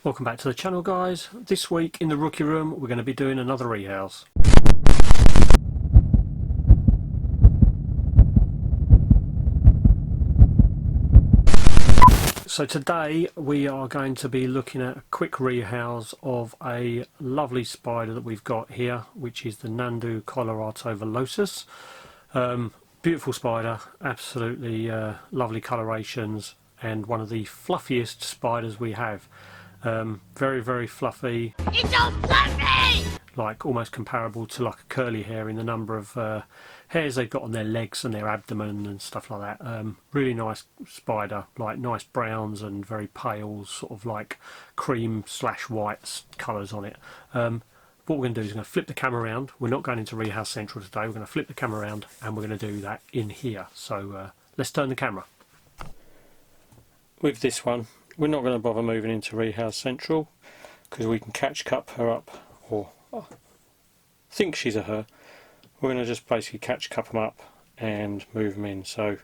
Welcome back to the channel, guys. This week in the rookie room we're going to be doing another rehouse. So today we are going to be looking at a quick rehouse of a lovely spider that we've got here, which is the Nhandu coloratovillosus. Beautiful spider, absolutely lovely colorations, and one of the fluffiest spiders we have. Very, very fluffy. It's so fluffy! Like almost comparable to like a curly hair in the number of hairs they've got on their legs and their abdomen and stuff like that. Really nice spider, like nice browns and very pale, sort of like cream / white colours on it. What we're going to do is we're going to flip the camera around. We're not going into Rehouse Central today. We're going to flip the camera around and we're going to do that in here. So let's turn the camera. With this one, we're not going to bother moving into Rehouse Central because we can catch cup her up, or I think she's a her. We're going to just basically catch cup them up and move them in. So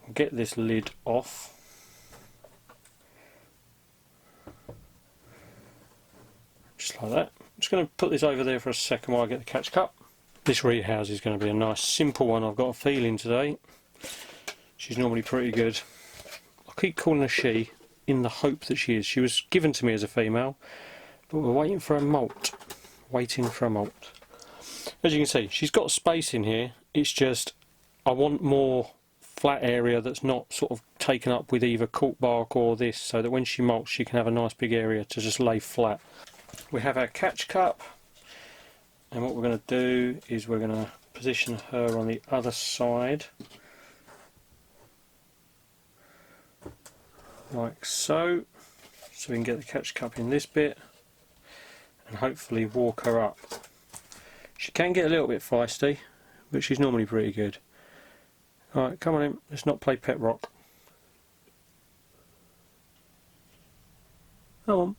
we'll get this lid off. Just like that. I'm just going to put this over there for a second while I get the catch cup. This rehouse is going to be a nice simple one, I've got a feeling today. She's normally pretty good. I keep calling her she in the hope that she is. She was given to me as a female, but we're waiting for a molt. Waiting for a molt. As you can see, she's got space in here. It's just I want more flat area that's not sort of taken up with either cork bark or this, so that when she molts she can have a nice big area to just lay flat. We have our catch cup, and what we're going to do is we're going to position her on the other side, like so, so we can get the catch cup in this bit and hopefully walk her up. She can get a little bit feisty, but she's normally pretty good. Alright, come on in, let's not play pet rock. Come on.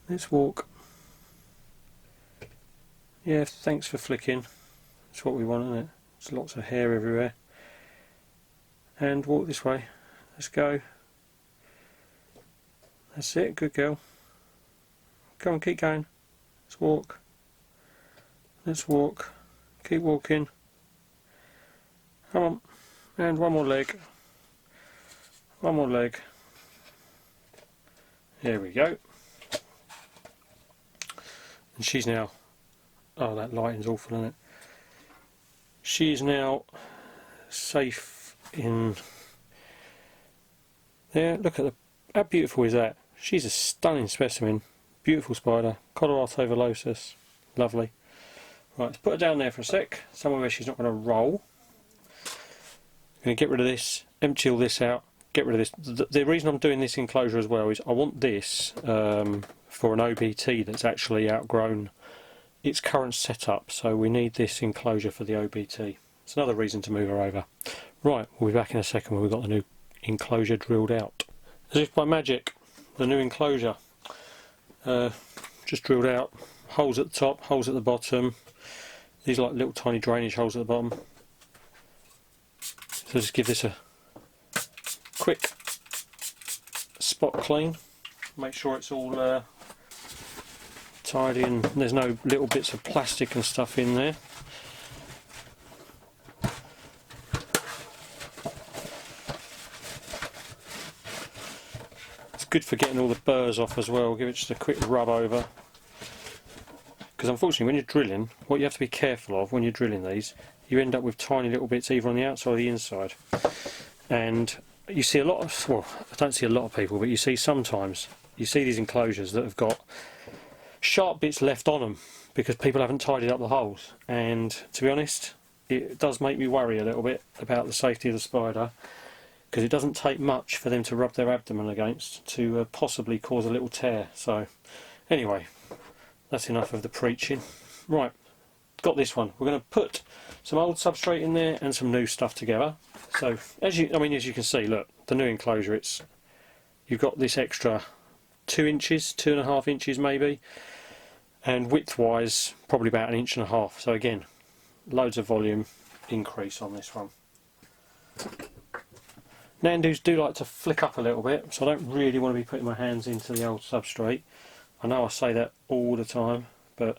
Let's walk. Yeah, thanks for flicking. That's what we want, isn't it? There's lots of hair everywhere. And walk this way. Let's go. That's it, good girl. Come on, keep going. Let's walk. Let's walk. Keep walking. Come on. And one more leg. One more leg. There we go. And she's now, oh, that lighting's awful, isn't it? She's now safe in there. Look at how beautiful is that? She's a stunning specimen. Beautiful spider, coloratovillosus, lovely. Right, let's put her down there for a sec, somewhere where she's not going to roll. I'm going to get rid of this, empty all this out, get rid of this. The reason I'm doing this enclosure as well is I want this for an OBT that's actually outgrown its current setup, so we need this enclosure for the OBT. It's another reason to move her over. Right, we'll be back in a second when we've got the new enclosure drilled out. As if by magic, the new enclosure just drilled out. Holes at the top, holes at the bottom. These are like little tiny drainage holes at the bottom. So just give this a quick spot clean. Make sure it's all tidy and there's no little bits of plastic and stuff in there. It's good for getting all the burrs off as well. Give it just a quick rub over. Because unfortunately when you're drilling, what you have to be careful of when you're drilling these, you end up with tiny little bits either on the outside or the inside. And you see a lot of, well, I don't see a lot of people, but you see sometimes, you see these enclosures that have got sharp bits left on them because people haven't tidied up the holes. And to be honest, it does make me worry a little bit about the safety of the spider, because it doesn't take much for them to rub their abdomen against to possibly cause a little tear. So anyway, that's enough of the preaching. Right, got this one. We're going to put some old substrate in there and some new stuff together. So as you can see, look, the new enclosure, you've got this extra 2 inches, 2.5 inches maybe, and width wise probably about 1.5 inches. So again, loads of volume increase on this one. Nhandus do like to flick up a little bit, so I don't really want to be putting my hands into the old substrate. I know I say that all the time, but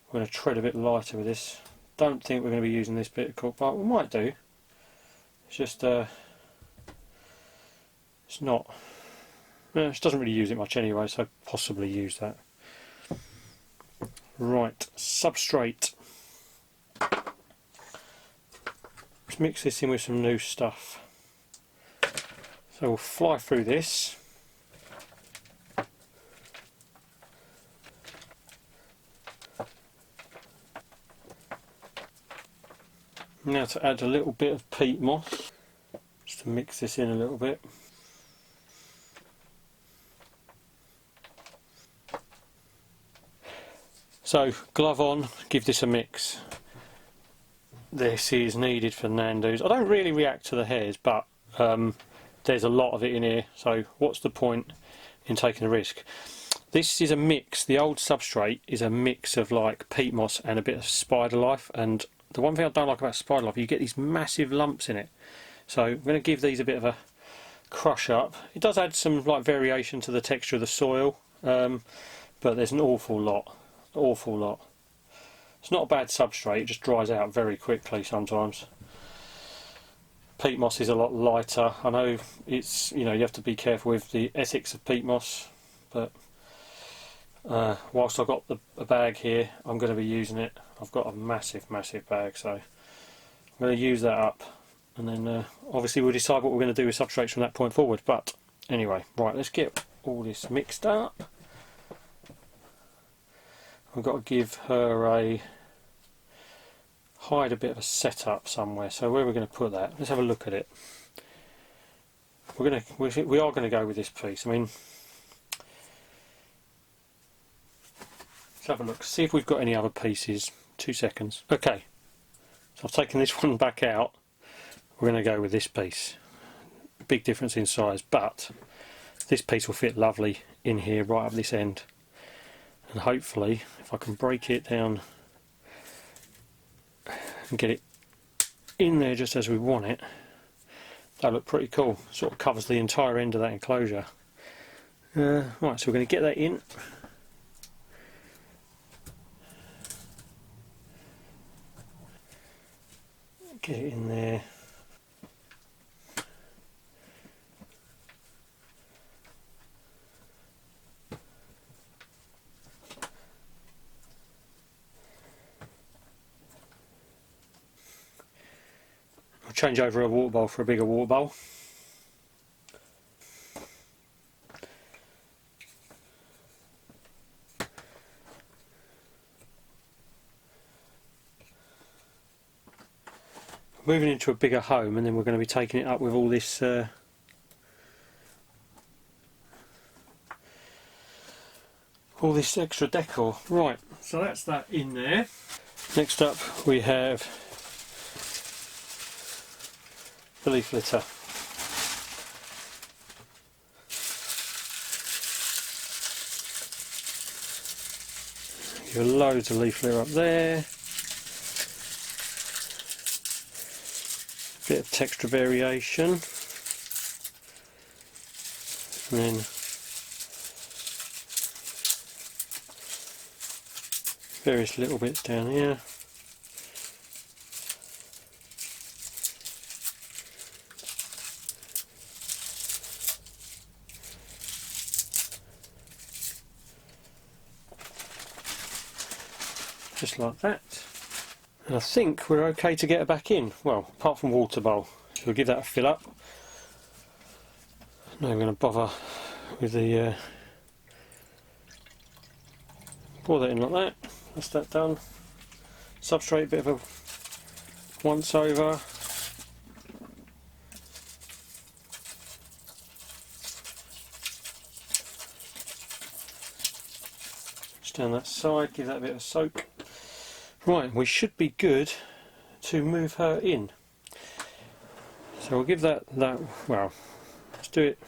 we're going to tread a bit lighter with this. Don't think we're going to be using this bit of cork bark. We might do. It's just it's not. It doesn't really use it much anyway, so possibly use that. Right, substrate. Let's mix this in with some new stuff. So we'll fly through this. Now to add a little bit of peat moss, just to mix this in a little bit. So glove on, give this a mix. This is needed for Nhandus. I don't really react to the hairs, but there's a lot of it in here, so what's the point in taking a risk? This is a mix. The old substrate is a mix of like peat moss and a bit of spider life, and the one thing I don't like about spider life, you get these massive lumps in it. So I'm going to give these a bit of a crush up. It does add some like variation to the texture of the soil, but there's an awful lot. It's not a bad substrate, it just dries out very quickly sometimes. Peat moss is a lot lighter. I know it's, you know, you have to be careful with the ethics of peat moss, but whilst I've got a bag here, I'm going to be using it. I've got a massive bag, so I'm going to use that up, and then obviously we'll decide what we're going to do with substrates from that point forward. But anyway, right, let's get all this mixed up. I've got to give her hide a bit of a setup somewhere. So where are we going to put that? Let's have a look at it. We are going to go with this piece. I mean, let's have a look. See if we've got any other pieces. 2 seconds. Okay. So I've taken this one back out. We're going to go with this piece. Big difference in size, but this piece will fit lovely in here right up this end. And hopefully, if I can break it down and get it in there just as we want it, that'll look pretty cool. Sort of covers the entire end of that enclosure. Right, so we're going to get that in. Get it in there. I'll change over a water bowl for a bigger water bowl. Moving into a bigger home, and then we're going to be taking it up with all this extra decor. Right, so that's that in there. Next up we have the leaf litter. Give loads of leaf litter up there. Bit of texture variation, and then various little bits down here. Just like that. And I think we're okay to get her back in. Well, apart from water bowl. So we'll give that a fill up. Now we're going to bother with the pour that in like that. That's that done. Substrate, a bit of a once over. Just down that side, give that a bit of a soak. Right, we should be good to move her in. So we'll give that, well, let's do it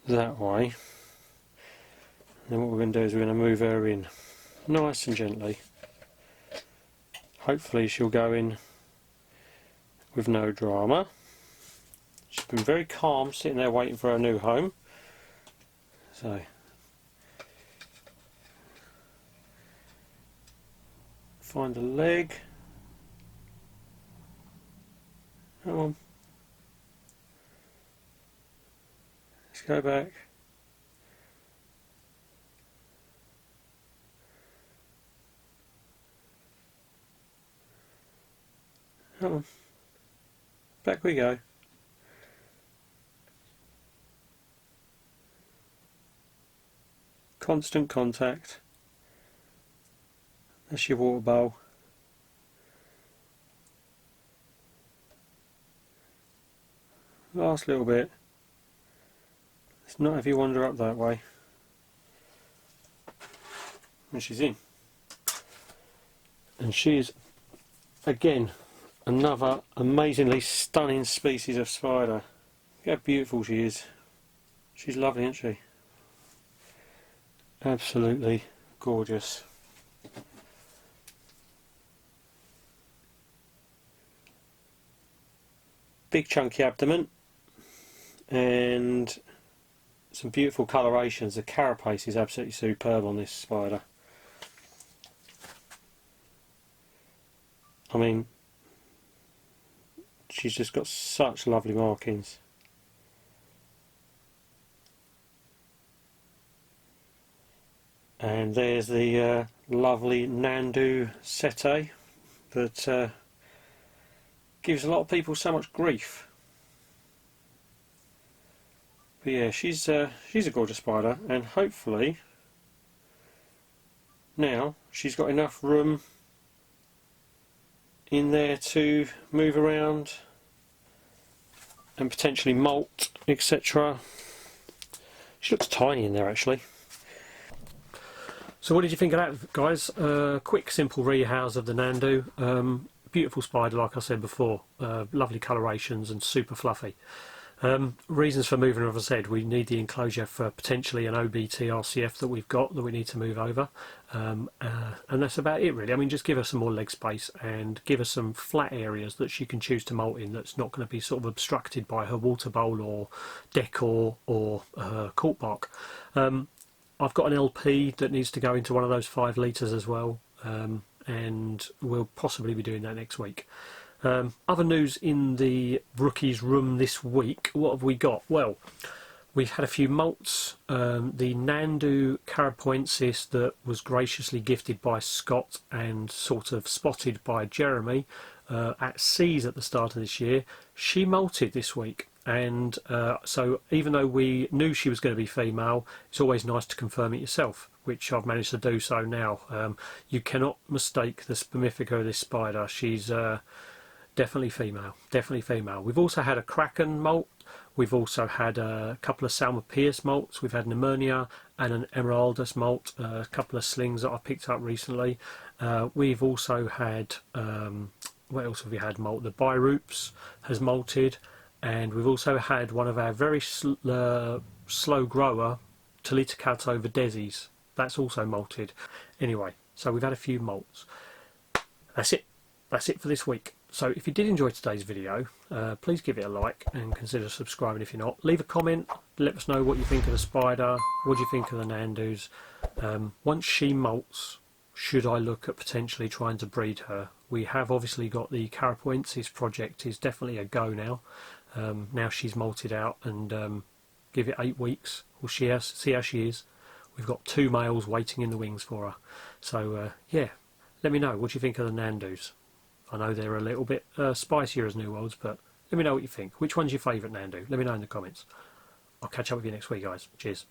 that way. And then what we're going to do is we're going to move her in nice and gently. Hopefully she'll go in with no drama. She's been very calm sitting there waiting for her new home. So find a leg. Come on. Let's go back. Come on. Back we go. Constant contact. That's your water bowl. Last little bit. Let's not have you wander up that way. And she's in. And she is, again, another amazingly stunning species of spider. Look how beautiful she is. She's lovely, isn't she? Absolutely gorgeous. Big chunky abdomen and some beautiful colorations. The carapace is absolutely superb on this spider. I mean, she's just got such lovely markings. And there's the lovely Nhandu sete that gives a lot of people so much grief. But yeah, she's a gorgeous spider, and hopefully now she's got enough room in there to move around and potentially molt, etc. She looks tiny in there actually. So what did you think of that, guys? Quick simple rehouse of the Nhandu. Beautiful spider, like I said before. Lovely colorations and super fluffy. Reasons for moving, as I said, we need the enclosure for potentially an OBT RCF that we've got that we need to move over, and that's about it really. I mean, just give her some more leg space and give her some flat areas that she can choose to molt in, that's not going to be sort of obstructed by her water bowl or decor or her cork bark. I've got an LP that needs to go into one of those 5 litres as well, and we'll possibly be doing that next week. Other news in the rookies room this week, what have we got? Well, we've had a few molts. The Nhandu carapoensis that was graciously gifted by Scott and sort of spotted by Jeremy at Seas at the start of this year, she molted this week. And so even though we knew she was going to be female, it's always nice to confirm it yourself, which I've managed to do so now. You cannot mistake the spermifica of this spider. She's definitely female, definitely female. We've also had a Kraken molt. We've also had a couple of Salma Pierce molts. We've had Pneumonia and an Emeraldus molt, a couple of slings that I picked up recently. We've also had, what else have we had molt? The Biroops has molted. And we've also had one of our very slow grower, Talitacato Verdesis. That's also molted. Anyway, so we've had a few molts. That's it. That's it for this week. So if you did enjoy today's video, please give it a like and consider subscribing if you're not. Leave a comment. Let us know what you think of the spider. What do you think of the Nhandus? Once she molts, should I look at potentially trying to breed her? We have obviously got the Carapoensis project is definitely a go now. Now she's molted out, and give it 8 weeks. We'll see how she is. We've got 2 males waiting in the wings for her. So yeah, let me know what you think of the Nhandus. I know they're a little bit spicier as New Worlds, but let me know what you think. Which one's your favourite Nhandu? Let me know in the comments. I'll catch up with you next week, guys. Cheers.